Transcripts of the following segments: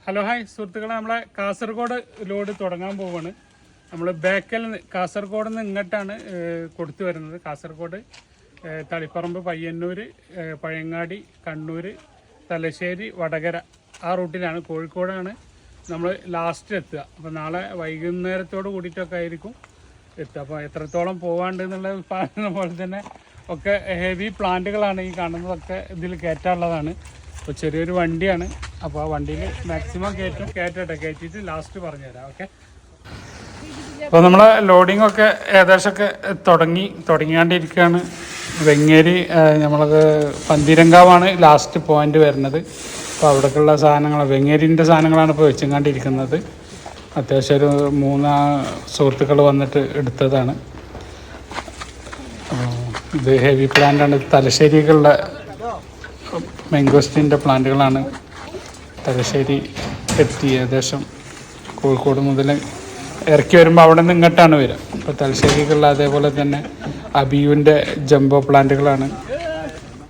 Hello hi സുഹൃത്തുക്കളെ, നമ്മളെ Kasaragod load തുടങ്ങാൻ പോവാണ്. നമ്മൾ ബേക്കൽ കാസർഗോഡ് നിന്ന് ഇങ്ങോട്ടാണ് കൊടുത്തു വരുന്നത്. കാസർഗോഡ് തളിപ്പറമ്പ്, പയ്യന്നൂർ, പഴയങ്ങാടി, കണ്ണൂർ, തലശ്ശേരി, വടകര ആ റൂട്ടിലാണ്. കോഴിക്കോടാണ് നമ്മൾ ലാസ്റ്റ് എത്തുക. അപ്പോൾ നാളെ വൈകുന്നേരത്തോട് കൂടിയിട്ടൊക്കെ ആയിരിക്കും എത്തുക. അപ്പോൾ എത്രത്തോളം പോകാണ്ട് എന്നുള്ളത് പറയുന്ന പോലെ തന്നെ ഒക്കെ ഹെവി പ്ലാന്റുകളാണ് ഈ കാണുന്നതൊക്കെ. ഇതിൽ കയറ്റാനുള്ളതാണ്. അപ്പോൾ ചെറിയൊരു വണ്ടിയാണ്. അപ്പോൾ ആ വണ്ടിയിൽ മാക്സിമം കയറ്റിയിട്ട് ലാസ്റ്റ് പറഞ്ഞുതരാം. ഓക്കെ. അപ്പോൾ നമ്മളെ ലോഡിംഗ് ഒക്കെ ഏകദേശമൊക്കെ തുടങ്ങിയാണ്ടിരിക്കുകയാണ്. വെങ്ങേരി നമ്മളത് പന്തീരങ്കാവാണ് ലാസ്റ്റ് പോയിന്റ് വരുന്നത്. അപ്പോൾ അവിടേക്കുള്ള സാധനങ്ങൾ, വെങ്ങേരിൻ്റെ സാധനങ്ങളാണ് ഇപ്പോൾ വെച്ചുകൊണ്ടിരിക്കുന്നത്. അത്യാവശ്യം ഒരു 3 സുഹൃത്തുക്കൾ വന്നിട്ട് എടുത്തതാണ്. ഇത് ഹെവി പ്ലാന്റാണ്. തലശ്ശേരിക്കുള്ള മാംഗോസ്റ്റിൻ്റെ പ്ലാന്റുകളാണ്. തലശ്ശേരി എത്തി ഏകദേശം കോഴിക്കോട് മുതൽ ഇറക്കി വരുമ്പോൾ അവിടെ നിന്ന് ഇങ്ങോട്ടാണ് വരിക. ഇപ്പോൾ തലശ്ശേരിക്കുള്ള അതേപോലെ തന്നെ അബിയുവിൻ്റെ ജംബോ പ്ലാന്റുകളാണ്.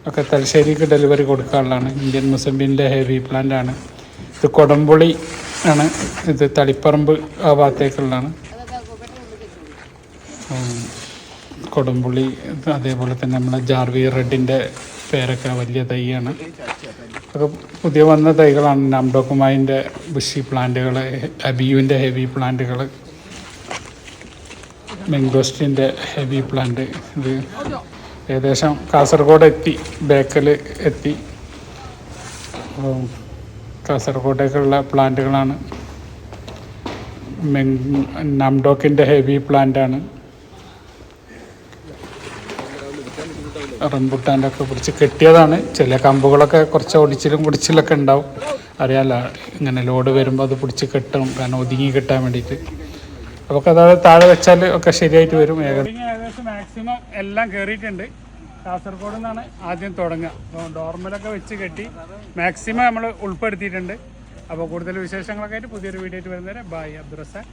ഒക്കെ തലശ്ശേരിക്ക് ഡെലിവറി കൊടുക്കാനുള്ളതാണ്. ഇന്ത്യൻ മുസംബിൻ്റെ ഹെവി പ്ലാന്റാണ്. ഇത് കൊടംപുളി ആണ്. ഇത് തളിപ്പറമ്പ് ആ ഭാഗത്തേക്കുള്ളതാണ് കൊടംപുളി. അതേപോലെ തന്നെ നമ്മളെ ജാർവി റെഡിൻ്റെ പേരൊക്കെ വലിയ തൈയാണ്. ഒക്കെ പുതിയ വന്ന തൈകളാണ്. നാംഡോക്കുമായിൻ്റെ ബുഷി പ്ലാന്റുകൾ, അബിയുവിൻ്റെ ഹെവി പ്ലാന്റുകൾ, മെങ്കോസ്റ്റിൻ്റെ ഹെവി പ്ലാന്റ്. ഇത് ഏകദേശം കാസർഗോഡ് എത്തി, ബേക്കൽ എത്തി. കാസർഗോഡേക്കുള്ള പ്ലാന്റുകളാണ്. നാംഡോക്കിൻ്റെ ഹെവി പ്ലാന്റാണ്. റംബുട്ടാൻ്റെ ഒക്കെ പിടിച്ച് കെട്ടിയതാണ്. ചില കമ്പുകളൊക്കെ കുറച്ച് ഒടിച്ചിലൊക്കെ ഉണ്ടാവും. അറിയാമല്ലോ, ഇങ്ങനെ ലോഡ് വരുമ്പോൾ അത് പിടിച്ച് കെട്ടണം, കാരണം ഒതുങ്ങി കിട്ടാൻ വേണ്ടിയിട്ട്. അപ്പോൾ അതായത് താഴെ വെച്ചാൽ ഒക്കെ ശരിയായിട്ട് വരും. ഏകദേശം മാക്സിമം എല്ലാം കയറിയിട്ടുണ്ട്. കാസർഗോഡ് നിന്നാണ് ആദ്യം തുടങ്ങുക. അപ്പോൾ നോർമലൊക്കെ വെച്ച് കെട്ടി മാക്സിമം നമ്മൾ ഉൾപ്പെടുത്തിയിട്ടുണ്ട്. അപ്പോൾ കൂടുതൽ വിശേഷങ്ങളൊക്കെ ആയിട്ട് പുതിയൊരു വീഡിയോ ആയിട്ട് വരുന്നവരെ ബൈ. അബ്ദുറസാഖ്.